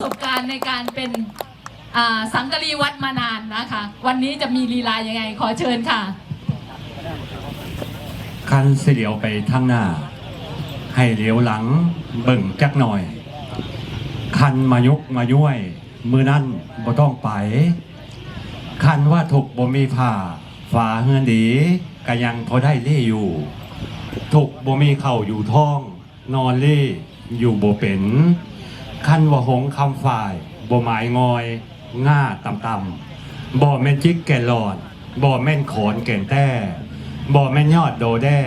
ประสบการณ์ในการเป็นสังกะรีวัดมานานนะคะวันนี้จะมีลีลายังไงขอเชิญค่ะคันเสียวไปทางหน้าให้เหลียวหลังเบิ่งจักหน่อยคันมายุกมาย้วยมือนั่นบ่ต้องไปคันว่าถูกบ่มีผ้าฝาเฮือนดีก็ยังพอได้เล่อยู่ถูกบ่มีเข่าอยู่ท้องนอนเล่อยู่บ่เป็นคันว่าหงคำฝ่ายบ่หมายงอยง่าต่ำๆบ่แม่นจิกแก่หลอดบ่แม่นขอนแก่นแต้บ่แม่นยอดโดแด้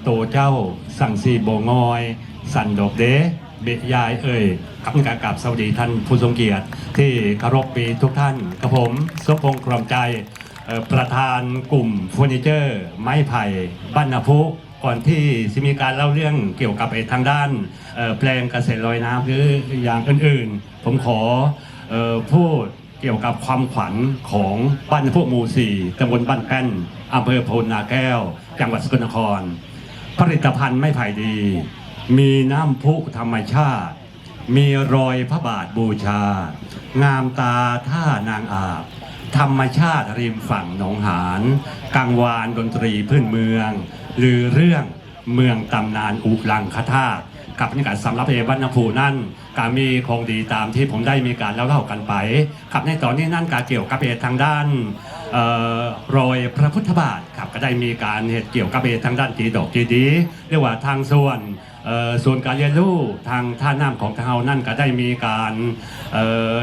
โตเจ้าสั่งสีบ่งอยสั่นดอกเดเบะยายครับกับสวัสดีท่านผู้ทรงเกียรติที่เคารพปีทุกท่านกับผมสมพงษ์กรอมใจประธานกลุ่มเฟอร์นิเจอร์ไม้ไผ่บ้านนาพุก่อนที่จะมีการเล่าเรื่องเกี่ยวกับทางด้านแปลงเกษตรลอยน้ำหรืออย่างอื่นๆผมขอพูดเกี่ยวกับความขวัญของบ้านนาพุหมู่4ตำบลบ้านแป้นอำเภอโพนนาแก้วจังหวัดสกลนครผลิตภัณฑ์ไม้ไผ่ดีมีน้ำพุธรรมชาติมีรอยพระบาทบูชางามตาท่านางอาบธรรมชาติริมฝั่งหนองหานกังวานดนตรีพื้นเมืองหรือเรื่องเมืองตำนานอุลังคธาตุกับบรรยากาศสำหรับบ้านนาพูนั่นการมีของดีตามที่ผมได้มีการเล่ากันไปครับในตอนนี้นั่นการเกี่ยวกับทางด้านรอยพระพุทธบาทครับก็ได้มีการเหตุเกี่ยวกับทางด้านจีดอกจีดีเรียกว่าทางส่วนการเรียนรู้ทางท่าน้ำของทางเฮานั่นก็ได้มีการ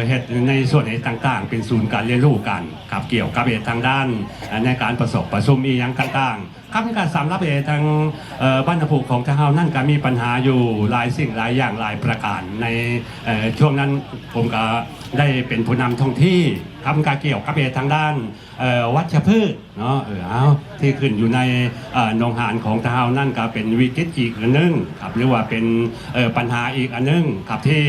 เหตุในส่วนต่างๆเป็นศูนย์การเรียนรู้กันครับเกี่ยวกับทางด้านในการประชุมมีอย่างต่างๆครับในการสำหรับทางบ้านนาพูของทางเฮานั่นก็มีปัญหาอยู่หลายสิ่งหลายอย่างหลายประการในช่วงนั้นผมก็ได้เป็นผู้นำท้องที่ครับการเกี่ยวกับทางด้านวัชพืชเนาะที่ขึ้นอยู่ในหนองหานของทางเฮานั่นก็เป็นวิกฤตอีกอันนึงครับหรือว่าเป็นปัญหาอีกอันนึงครับที่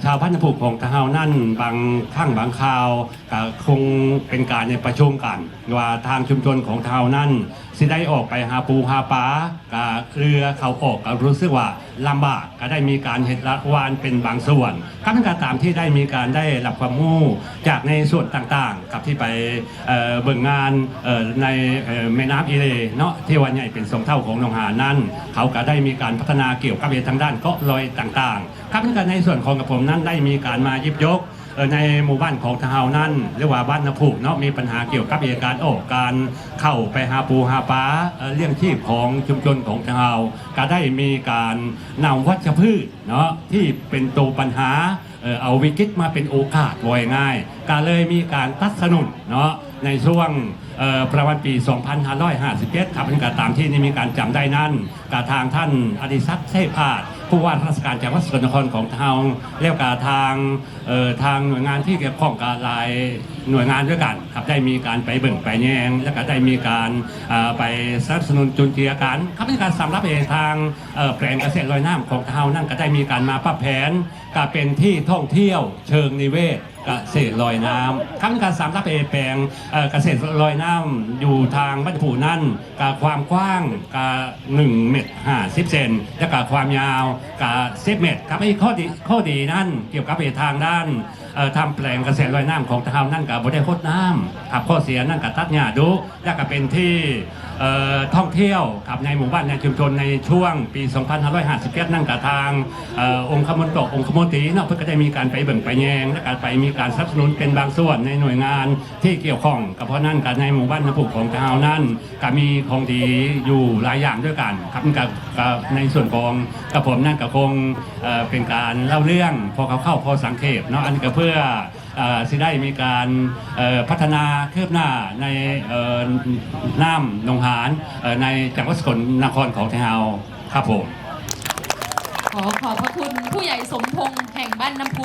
ชาวบ้านนาพูของทางเฮานั่นบางครั้งบางคราวก็คงเป็นการในประชุมกันว่าทางชุมชนของทางเฮานั่นสิได้ออกไปหาปูหาปลากับเรือเขาออกก็รู้สึกว่าลำบากก็ได้มีการเห็ดละวานเป็นบางส่วนก็เป็นการตามที่ได้มีการได้รับความรู้จากในส่วนต่างๆกับที่ไปเบิ่งงานในแม่น้ำอีเลเนาะที่วันใหญ่เป็นสองเท่าของหนองหานนั่นเขาก็ได้มีการพัฒนาเกี่ยวกับทางด้านเกาะลอยต่างๆครับในส่วนของกับผมนั้นได้มีการมายิบยกในหมู่บ้านของทางเฮานั่นเรียกว่าบ้านนาพูเนาะมีปัญหาเกี่ยวกับการออกการเข้าไปหาปูหาปลาเลี้ยงชีพของชุมชนของทางเฮาก็ได้มีการนำวัชพืชเนาะที่เป็นตัวปัญหาเอาวิกฤตมาเป็นโอกาสไว้ง่ายก็เลยมีการตัดสนุนเนาะในช่วงประมาณปี 2557 ครับเป็นการตามที่นี่มีการจำได้นั่นกับทางท่านอดิศักดิ์เทพอาจผู้ว่าราชการจังหวัดสกลนครของเราแล้วกับทางหน่วยงานที่เกี่ยวข้องกับหลายหน่วยงานด้วยกันครับได้มีการไปเบิ่งไปแยงแล้วก็ได้มีการไปสนับสนุนจุนเจือกันครับเป็นการสำหรับทางแปลงเกษตรลอยน้ำของเรานั่นก็ได้มีการมาปรับแผนก็เป็นที่ท่องเที่ยวเชิงนิเวศเกษตรลอยน้ำทั้งการสำหรับแปลงเกษตรลอยน้ำอยู่ทางบ้านผูนั่นกับความกว้างกับ1 เมตร 50 เซนและกับความยาวกับ10 เมตรครับข้อดีนั่นเกี่ยวกับทางด้านทำแปลงเกษตรลอยน้ำของทางนั่นกับบริโภคน้ำครับข้อเสียนั่นกับตัดหญ้าดุและก็เป็นที่ท่องเที่ยวครับในหมู่บ้านในชุมชนในช่วงปี 2557 นั่นกับทางองค์คมนตรีเนาะเพื่อก็ได้มีการไปเบิ่งไปแยงและการไปมีการสนับสนุนเป็นบางส่วนในหน่วยงานที่เกี่ยวข้องกับเพราะนั่นกับในหมู่บ้านนาพูของทางนั่นก็มีของดีอยู่หลายอย่างด้วยกันครับกับในส่วนของกับผมนั่นก็คงเป็นการเล่าเรื่องพอเข้าพอสังเกตเนาะอันนี้ก็เพื่อสิได้มีการพัฒนาคืบหน้าในน้ำหนองหานในจังหวัดสกลนครของไทยเราครับผมขอบพระคุณผู้ใหญ่สมพงษ์แห่งบ้านน้ำพุ